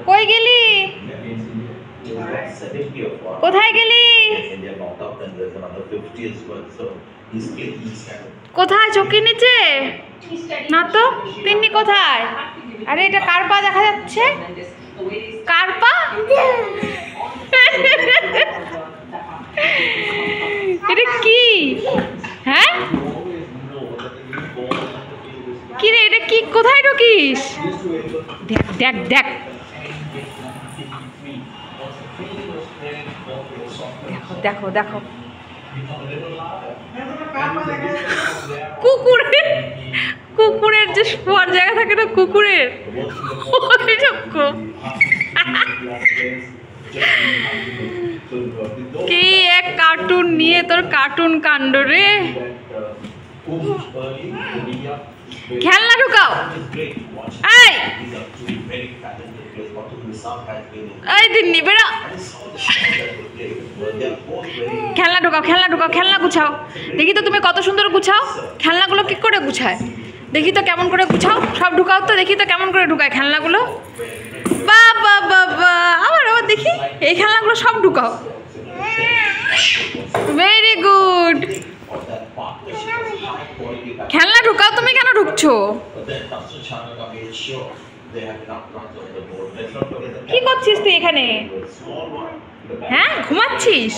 কই গেলি? কোথায় গেলি? কোথায়? চোখের নিচে না তো। তিন্নি কোথায়? আরে এটা কার পা দেখা যাচ্ছে? কার পা? এটা কি? হ্যাঁ কি রে, এটা কি? কোথায় ঢুকিস? দেখ দেখ দেখ, দেখো দেখো, কুকুরের কুকুরের যে শোয়ার জায়গা থাকে না, কুকুরের কি এক কার্টুন নিয়ে তোর কার্টুন কাণ্ড রে। খেলনা ঢুকাও। এই এই দিন্নি বেরো। খেলনা ঢুকাও, খেলনা ঢুকাও, খেলনা গুছাও। দেখি তো তুমি কত সুন্দর গুছাও। খেলনাগুলো কি করে গুছায় দেখি তো, কেমন করে গুছাও। সব ঢুকাও তো দেখি তো কেমন করে ঢুকায় খেলনাগুলো। বাবা বাবা, আবার আবার দেখি এই খেলনাগুলো সব ঢুকাও। Very good. খেলনা ঢুকাও। তুমি কেন ঢুকছো? কি করছিস তুই এখানে? হ্যাঁ ঘুমাচ্ছিস?